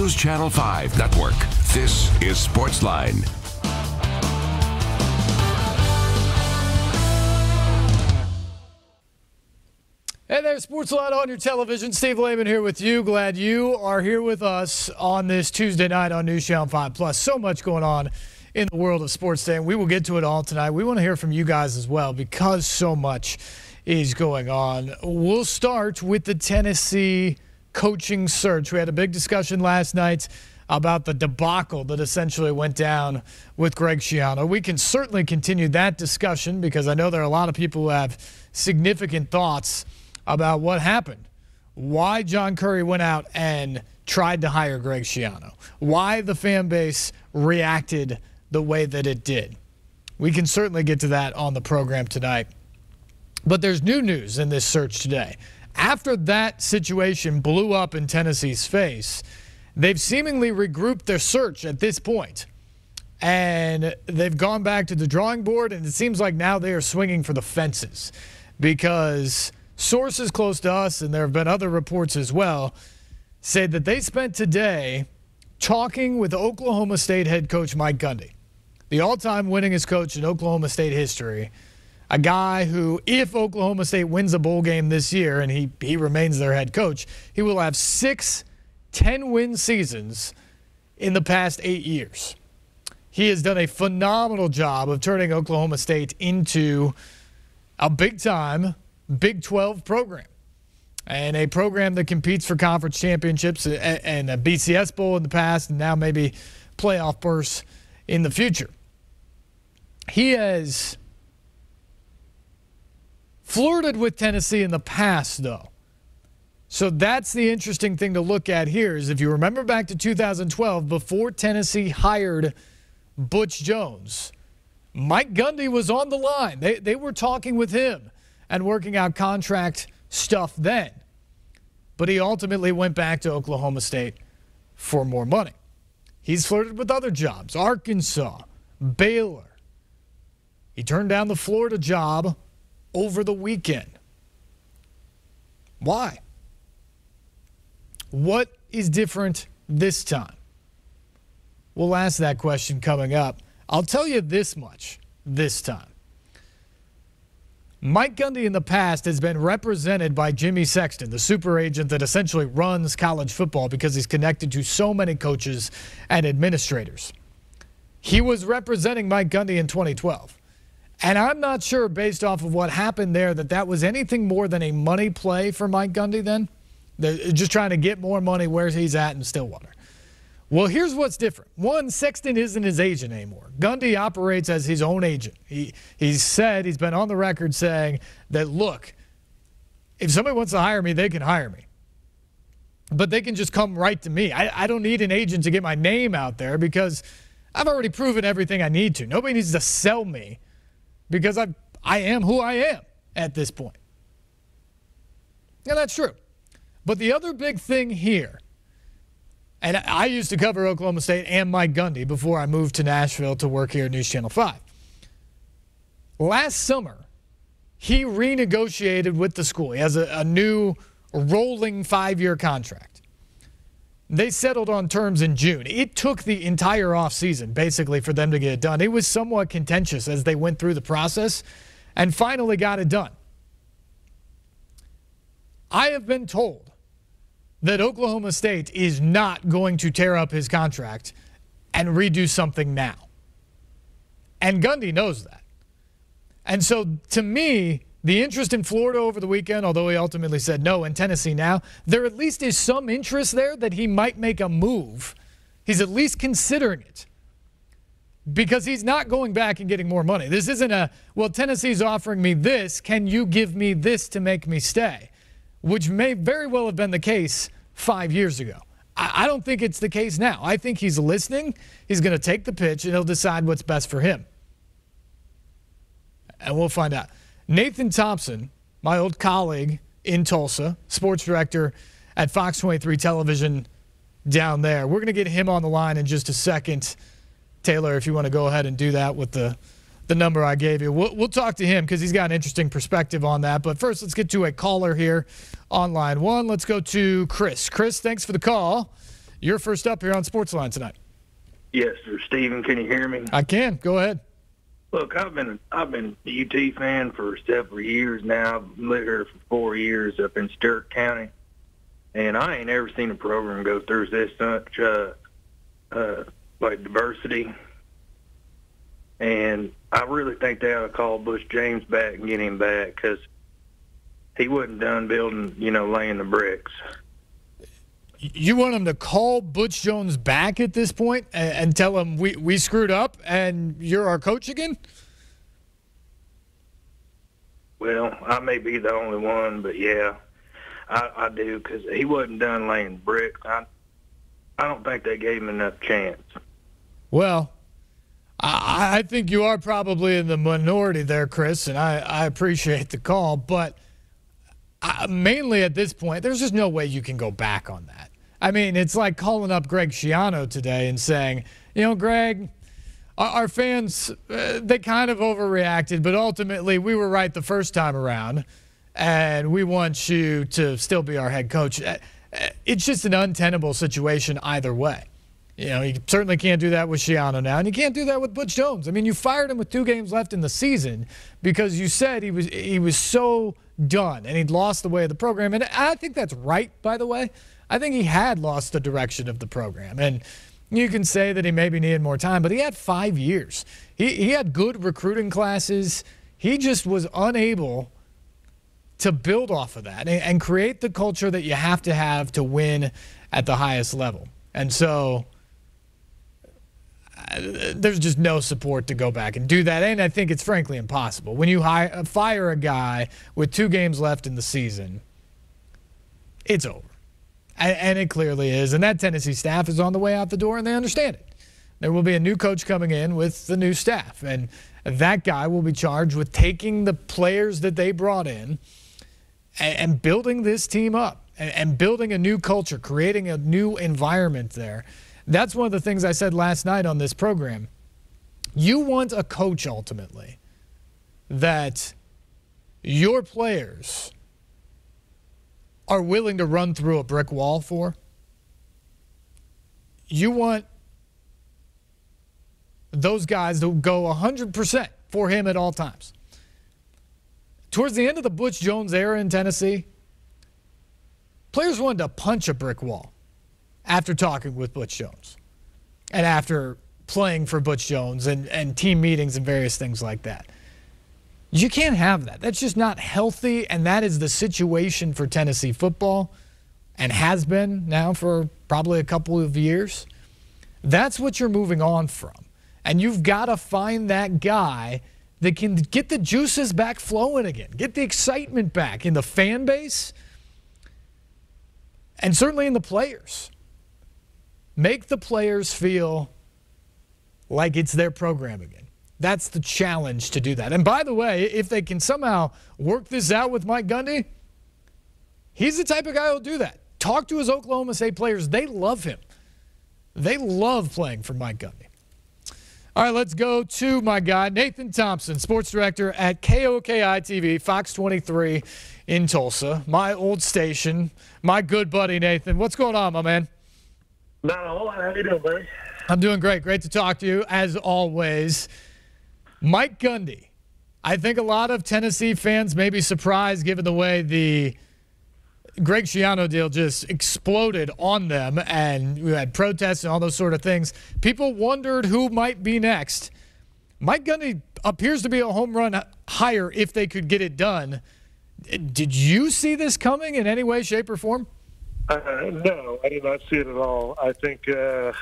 News Channel 5 Network. This is Sportsline. Hey there, Sportsline on your television. Steve Layman here with you. Glad you are here with us on this Tuesday night on News Channel 5 Plus. So much going on in the world of sports today, and we will get to it all tonight. We want to hear from you guys as well because so much is going on. We'll start with the Tennessee coaching search. We had a big discussion last night about the debacle that essentially went down with Greg Schiano. We can certainly continue that discussion because I know there are a lot of people who have significant thoughts about what happened, why John Curry went out and tried to hire Greg Schiano, why the fan base reacted the way that it did. We can certainly get to that on the program tonight. But there's new news in this search today. After that situation blew up in Tennessee's face, they've seemingly regrouped their search at this point. And they've gone back to the drawing board, and it seems like now they are swinging for the fences because sources close to us, and there have been other reports as well, say that they spent today talking with Oklahoma State head coach Mike Gundy, the all-time winningest coach in Oklahoma State history, a guy who, if Oklahoma State wins a bowl game this year and he remains their head coach, he will have 6 10-win seasons in the past 8 years. He has done a phenomenal job of turning Oklahoma State into a big-time Big 12 program and a program that competes for conference championships and a BCS Bowl in the past and now maybe playoff berths in the future. He has flirted with Tennessee in the past, though. So that's the interesting thing to look at here is if you remember back to 2012, before Tennessee hired Butch Jones, Mike Gundy was on the line. They were talking with him and working out contract stuff then. But he ultimately went back to Oklahoma State for more money. He's flirted with other jobs, Arkansas, Baylor. He turned down the Florida job over the weekend. Why? What is different this time? We'll ask that question coming up. I'll tell you this much this time. Mike Gundy in the past has been represented by Jimmy Sexton, the super agent that essentially runs college football because he's connected to so many coaches and administrators. He was representing Mike Gundy in 2012. And I'm not sure, based off of what happened there, that was anything more than a money play for Mike Gundy then. They're just trying to get more money where he's at in Stillwater. Well, here's what's different. One, Sexton isn't his agent anymore. Gundy operates as his own agent. He's said, he's been on the record saying that, look, if somebody wants to hire me, they can hire me. But they can just come right to me. I don't need an agent to get my name out there because I've already proven everything I need to. Nobody needs to sell me because I am who I am at this point. Yeah, that's true. But the other big thing here, and I used to cover Oklahoma State and Mike Gundy before I moved to Nashville to work here at News Channel 5. Last summer, he renegotiated with the school. He has a new rolling 5-year contract. They settled on terms in June. It took the entire offseason, basically, for them to get it done. It was somewhat contentious as they went through the process and finally got it done. I have been told that Oklahoma State is not going to tear up his contract and redo something now. And Gundy knows that. And so, to me, the interest in Florida over the weekend, although he ultimately said no, in Tennessee now, there at least is some interest there that he might make a move. He's at least considering it. Because he's not going back and getting more money. This isn't well, Tennessee's offering me this. Can you give me this to make me stay? Which may very well have been the case 5 years ago. I don't think it's the case now. I think he's listening. He's going to take the pitch, and he'll decide what's best for him. And we'll find out. Nathan Thompson, my old colleague in Tulsa, sports director at Fox 23 Television down there. We're going to get him on the line in just a second. Taylor, if you want to go ahead and do that with the number I gave you. We'll talk to him because he's got an interesting perspective on that. But first, let's get to a caller here on line one. Let's go to Chris. Chris, thanks for the call. You're first up here on Sportsline tonight. Yes, sir. Steven, can you hear me? I can. Go ahead. Look, I've been a UT fan for several years now. I've lived here for 4 years up in Stewart County, and I ain't ever seen a program go through this much diversity. And I really think they ought to call Bush James back and get him back, because he wasn't done building, laying the bricks. You want him to call Butch Jones back at this point and tell him we screwed up and you're our coach again? Well, I may be the only one, but yeah, I do, because he wasn't done laying bricks. I don't think they gave him enough chance. Well, I think you are probably in the minority there, Chris, and I appreciate the call, but mainly at this point, there's just no way you can go back on that. I mean, it's like calling up Greg Schiano today and saying, Greg, our fans, they kind of overreacted, but ultimately we were right the first time around, and we want you to still be our head coach. It's just an untenable situation either way. You certainly can't do that with Schiano now, and you can't do that with Butch Jones. I mean, you fired him with 2 games left in the season because you said he was so done and he'd lost the way of the program. And I think that's right, by the way. I think he had lost the direction of the program. And you can say that he maybe needed more time, but he had 5 years. He had good recruiting classes. He just was unable to build off of that and create the culture that you have to win at the highest level. And so there's just no support to go back and do that, and I think it's frankly impossible. When you fire a guy with 2 games left in the season, it's over. And it clearly is, and that Tennessee staff is on the way out the door, and they understand it. There will be a new coach coming in with the new staff, and that guy will be charged with taking the players that they brought in and building this team up and building a new culture, creating a new environment there. That's one of the things I said last night on this program. You want a coach, ultimately, that your players are willing to run through a brick wall for. You want those guys to go 100% for him at all times. Towards the end of the Butch Jones era in Tennessee, players wanted to punch a brick wall after talking with Butch Jones and after playing for Butch Jones and team meetings and various things like that. You can't have that. That's just not healthy, and that is the situation for Tennessee football and has been now for probably a couple of years. That's what you're moving on from. And you've got to find that guy that can get the juices back flowing again, get the excitement back in the fan base and certainly in the players. Make the players feel like it's their program again. That's the challenge to do that. And by the way, if they can somehow work this out with Mike Gundy, he's the type of guy who'll do that. Talk to his Oklahoma State players. They love him. They love playing for Mike Gundy. All right, let's go to my guy, Nathan Thompson, sports director at KOKI-TV, Fox 23 in Tulsa, my old station, my good buddy, Nathan. What's going on, my man? Not a whole lot. How you doing, buddy? I'm doing great. Great to talk to you, as always. Mike Gundy. I think a lot of Tennessee fans may be surprised given the way the Greg Schiano deal just exploded on them, and we had protests and all those sort of things. People wondered who might be next. Mike Gundy appears to be a home run hire if they could get it done. Did you see this coming in any way, shape, or form? No, I did not see it at all. I think to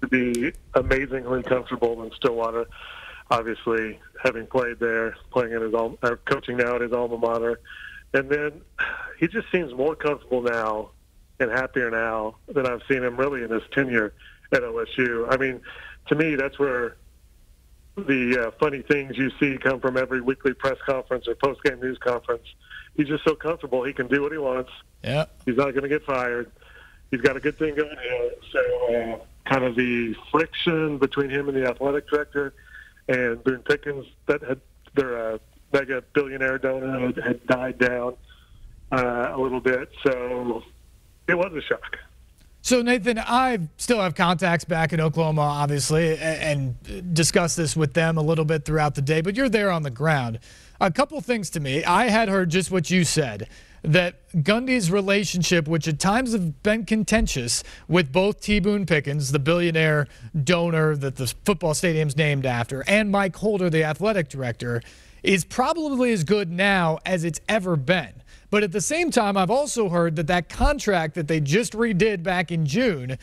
be amazingly comfortable in Stillwater, obviously having played there, playing at his coaching now at his alma mater, and then he just seems more comfortable now and happier now than I've seen him really in his tenure at OSU. I mean, to me, that's where the funny things you see come from every weekly press conference or post-game news conference. He's just so comfortable. He can do what he wants. Yeah. He's not going to get fired. He's got a good thing going here. So kind of the friction between him and the athletic director and Boone Pickens, that had their mega billionaire donor had died down a little bit. So it was a shock. So, Nathan, I still have contacts back in Oklahoma, obviously, and discuss this with them a little bit throughout the day, but you're there on the ground. A couple things to me. I had heard just what you said, that Gundy's relationship, which at times have been contentious with both T. Boone Pickens, the billionaire donor that the football stadium's named after, and Mike Holder, the athletic director, is probably as good now as it's ever been. But at the same time, I've also heard that that contract that they just redid back in June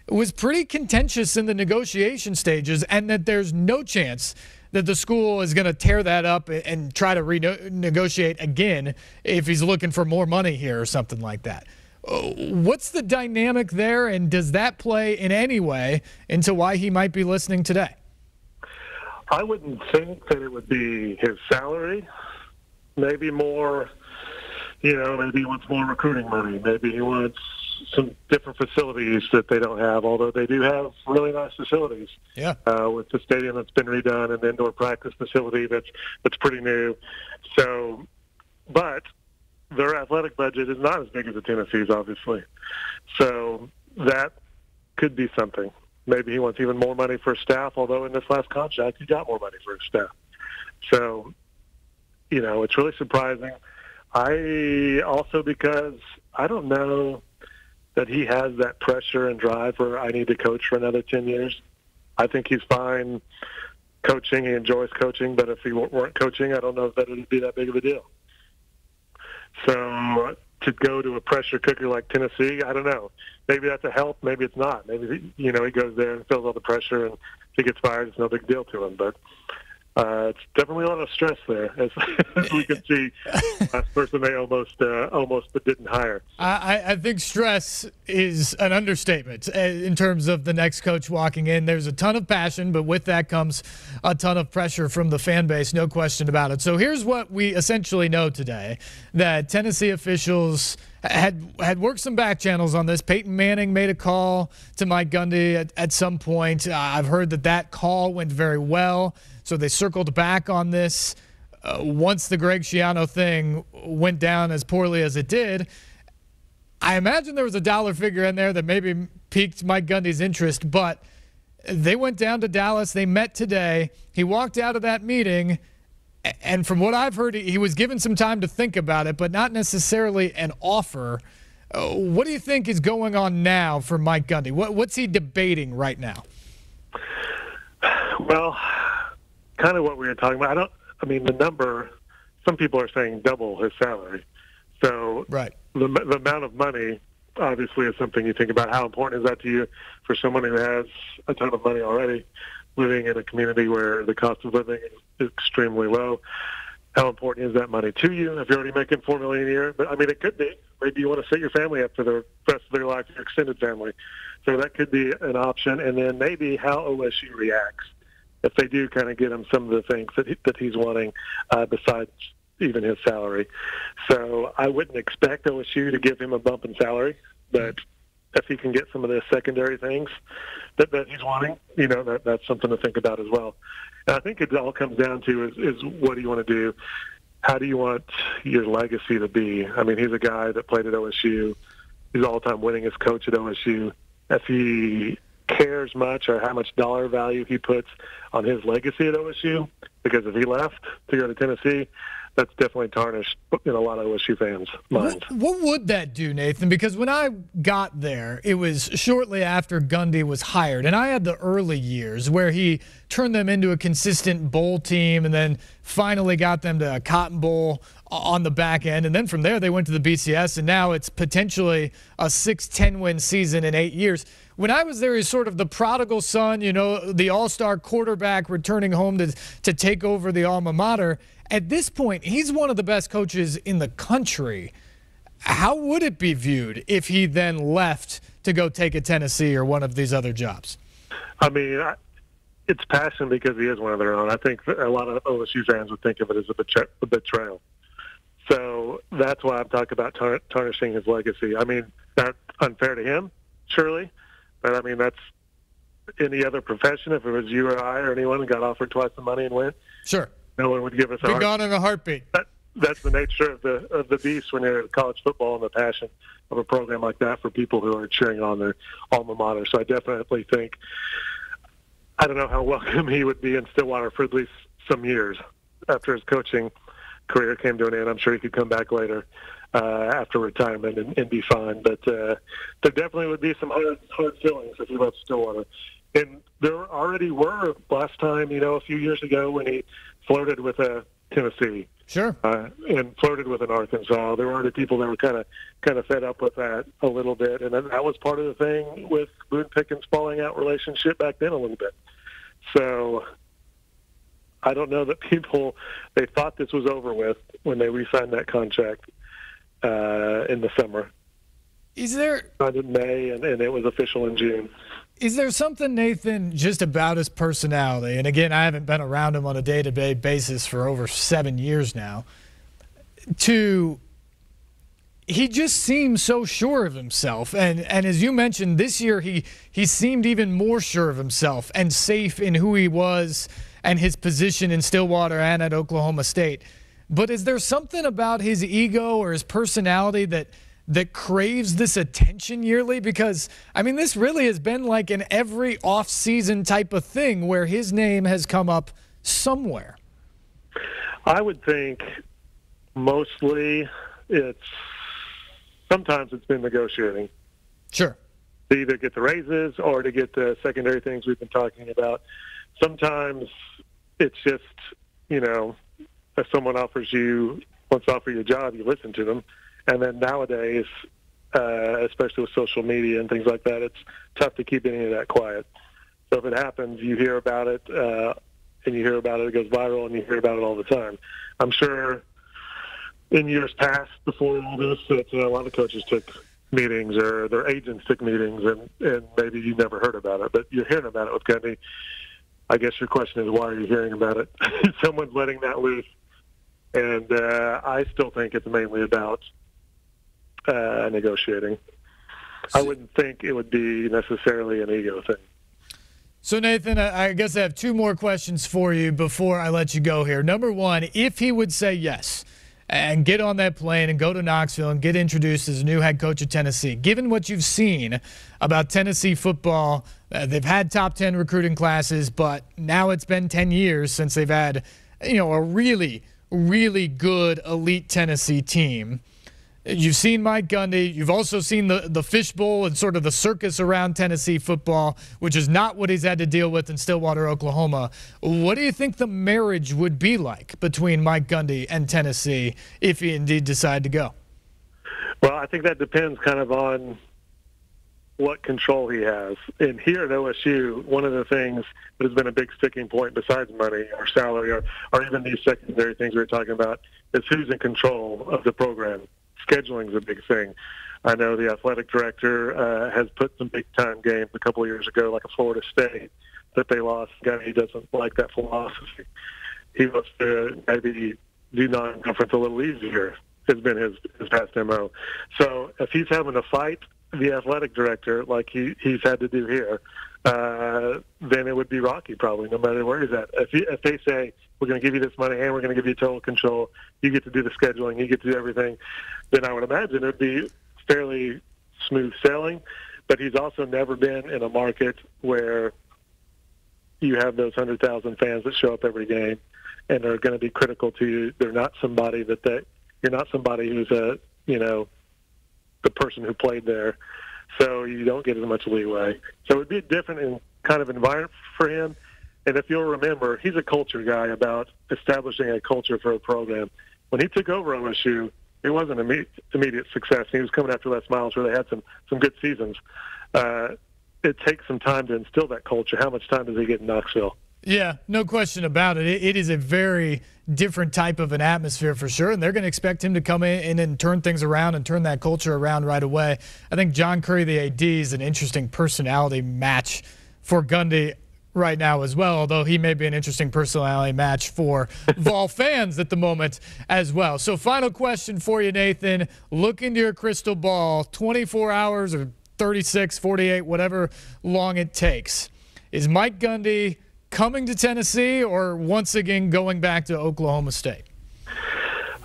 was pretty contentious in the negotiation stages, and that there's no chance that the school is going to tear that up and try to renegotiate again if he's looking for more money here or something like that. What's the dynamic there, and does that play in any way into why he might be listening today? I wouldn't think that it would be his salary. Maybe more, maybe he wants more recruiting money. Maybe he wants some different facilities that they don't have, although they do have really nice facilities. Yeah. With the stadium that's been redone and the indoor practice facility that's pretty new. So, but their athletic budget is not as big as the Tennessee's, obviously. So that could be something. Maybe he wants even more money for staff, although in this last contract he got more money for his staff. So, it's really surprising. Because I don't know that he has that pressure and drive where I need to coach for another 10 years. I think he's fine coaching. He enjoys coaching, but if he weren't coaching, I don't know if that would be that big of a deal. So to go to a pressure cooker like Tennessee, I don't know. Maybe that's a help. Maybe it's not. Maybe, he goes there and feels all the pressure, and if he gets fired, it's no big deal to him. But it's definitely a lot of stress there, as we can see. Last person they almost but didn't hire. I think stress is an understatement in terms of the next coach walking in. There's a ton of passion, but with that comes a ton of pressure from the fan base, no question about it. So here's what we essentially know today, that Tennessee officials had worked some back channels on this. Peyton Manning made a call to Mike Gundy at some point. I've heard that call went very well, so they circled back on this once the Greg Schiano thing went down as poorly as it did. I imagine there was a dollar figure in there that maybe piqued Mike Gundy's interest, but they went down to Dallas. They met today. He walked out of that meeting, and from what I've heard, he was given some time to think about it, but not necessarily an offer. What do you think is going on now for Mike Gundy? What's he debating right now? Well, kind of what we were talking about. The number, some people are saying double his salary. So right. The amount of money obviously is something you think about. How important is that to you for someone who has a ton of money already, living in a community where the cost of living is extremely low? How important is that money to you if you're already making $4 million a year? But it could be. Maybe you want to set your family up for the rest of their life, your extended family. So that could be an option. And then maybe how OSU reacts if they do kind of get him some of the things that he's wanting besides even his salary. So I wouldn't expect OSU to give him a bump in salary, but if he can get some of the secondary things that he's wanting, that's something to think about as well. And I think it all comes down to is what do you want to do? How do you want your legacy to be? He's a guy that played at OSU. He's all-time winningest coach at OSU. If he cares much or how much dollar value he puts on his legacy at OSU, because if he left to go to Tennessee, that's definitely tarnished in a lot of OSU fans' minds. What would that do, Nathan? Because when I got there, it was shortly after Gundy was hired, and I had the early years where he turned them into a consistent bowl team and then finally got them to a Cotton Bowl on the back end. And then from there, they went to the BCS, and now it's potentially a 6-10 win season in 8 years. When I was there, he's sort of the prodigal son, the all-star quarterback returning home to take over the alma mater. At this point, he's one of the best coaches in the country. How would it be viewed if he then left to go take a Tennessee or one of these other jobs? It's passion because he is one of their own. I think a lot of OSU fans would think of it as a betrayal. So that's why I'm talking about tarnishing his legacy. That's unfair to him, surely. But, that's any other profession. If it was you or I or anyone who got offered twice the money and went. Sure. No one would give us a Be gone in a heartbeat. that's the nature of the beast when you're in college football, and the passion of a program like that for people who are cheering on their alma mater. So I definitely think, I don't know how welcome he would be in Stillwater for at least some years after his coaching career came to an end. I'm sure he could come back later after retirement and be fine. But there definitely would be some hard feelings if he left Stillwater. And there already were last time, a few years ago when he flirted with Tennessee. Sure. And flirted with an Arkansas. There were already people that were kind of fed up with that a little bit. And that was part of the thing with Boone Pickens' falling out relationship back then a little bit. So I don't know that they thought this was over with when they re-signed that contract in the summer. Is there signed in May, and it was official in June. Is there something, Nathan, just about his personality? And again, I haven't been around him on a day-to-day basis for over 7 years now. He just seems so sure of himself. And as you mentioned, this year he seemed even more sure of himself and safe in who he was and his position in Stillwater and at Oklahoma State. But is there something about his ego or his personality that craves this attention yearly? Because, this really has been like an every off-season type of thing where his name has come up somewhere. I would think mostly sometimes it's been negotiating. Sure. To either get the raises or to get the secondary things we've been talking about. Sometimes it's just, if someone wants to offer you a job, you listen to them. And then nowadays, especially with social media and things like that, it's tough to keep any of that quiet. So if it happens, you hear about it, and you hear about it, it goes viral, and you hear about it all the time. I'm sure in years past, before all this, that a lot of coaches took meetings or their agents took meetings, and maybe you never heard about it. But you're hearing about it with Gundy. I guess your question is, why are you hearing about it? Someone's letting that loose. And I still think it's mainly about negotiating. I wouldn't think it would be necessarily an ego thing. So, Nathan, I guess I have two more questions for you before I let you go here. Number one, if he would say yes and get on that plane and go to Knoxville and get introduced as a new head coach of Tennessee, given what you've seen about Tennessee football, they've had top 10 recruiting classes, but now it's been 10 years since they've had, a really, really good elite Tennessee team. You've seen Mike Gundy. You've also seen the fishbowl and sort of the circus around Tennessee football, which is not what he's had to deal with in Stillwater, Oklahoma. What do you think the marriage would be like between Mike Gundy and Tennessee if he indeed decided to go? Well, I think that depends kind of on what control he has. And here at OSU, one of the things that has been a big sticking point besides money or salary or even these secondary things we were talking about is who's in control of the program. Scheduling is a big thing. I know the athletic director has put some big-time games a couple of years ago, like a Florida State, that they lost. He doesn't like that philosophy. He wants to maybe do non-conference a little easier, has been his past MO. So if he's having to fight the athletic director like he's had to do here, then it would be rocky probably, no matter where he's at. If they say, we're going to give you this money and we're going to give you total control, you get to do the scheduling, you get to do everything, then I would imagine it would be fairly smooth sailing. But he's also never been in a market where you have those 100,000 fans that show up every game and are going to be critical to you. They're not somebody you're not somebody who's the person who played there, so you don't get as much leeway. So it would be a different kind of environment for him. And if you'll remember, he's a culture guy about establishing a culture for a program. When he took over OSU, it wasn't immediate success. He was coming after Les Miles, where they had some good seasons. It takes some time to instill that culture. How much time does he get in Knoxville? Yeah, no question about it. It is a very different type of an atmosphere for sure, and they're going to expect him to come in and turn things around and turn that culture around right away. I think John Curry, the AD, is an interesting personality match for Gundy right now as well, although he may be an interesting personality match for Vol fans at the moment as well. So final question for you, Nathan. Look into your crystal ball, 24 hours or 36, 48, whatever long it takes. Is Mike Gundy coming to Tennessee or once again going back to Oklahoma State?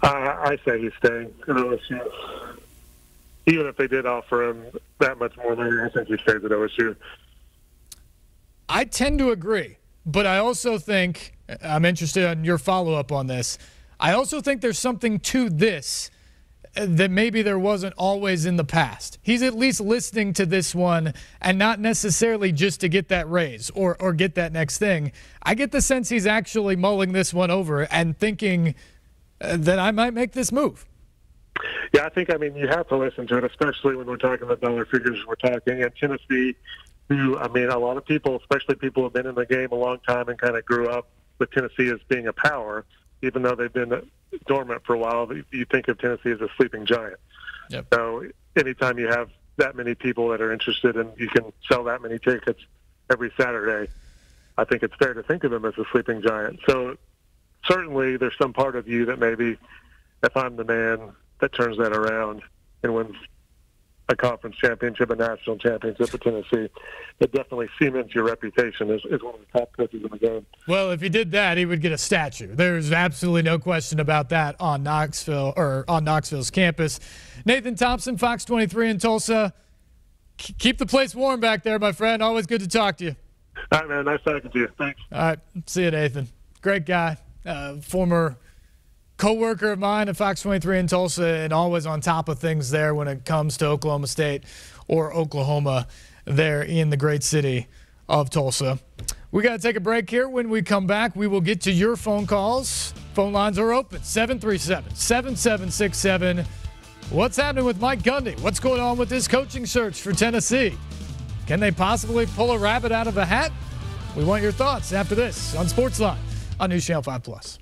I say he's staying at OSU. Even if they did offer him that much more money, I think he stays at OSU. I tend to agree, but I also think, I'm interested in your follow-up on this, I also think there's something to this that maybe there wasn't always in the past. He's at least listening to this one and not necessarily just to get that raise or get that next thing. I get the sense he's actually mulling this one over and thinking that I might make this move. Yeah, I mean, you have to listen to it, especially when we're talking about dollar figures. We're talking at Tennessee, who, I mean, a lot of people, especially people who have been in the game a long time and kind of grew up with Tennessee as being a power, even though they've been dormant for a while, you think of Tennessee as a sleeping giant. Yep. So anytime you have that many people that are interested and you can sell that many tickets every Saturday, I think it's fair to think of them as a sleeping giant. So certainly there's some part of you that maybe, if I'm the man that turns that around and wins a conference championship, a national championship at Tennessee, it definitely cements your reputation as one of the top coaches in the game. Well, if he did that, he would get a statue. There's absolutely no question about that on Knoxville or on Knoxville's campus. Nathan Thompson, Fox 23 in Tulsa. Keep the place warm back there, my friend. Always good to talk to you. All right, man. Nice talking to you. Thanks. All right. See you, Nathan. Great guy. Former co-worker of mine at Fox 23 in Tulsa, and always on top of things there when it comes to Oklahoma State or Oklahoma there in the great city of Tulsa. We got to take a break here. When we come back, we will get to your phone calls. Phone lines are open, 737-7767. What's happening with Mike Gundy? What's going on with this coaching search for Tennessee? Can they possibly pull a rabbit out of a hat? We want your thoughts after this on Sportsline on News Channel 5+.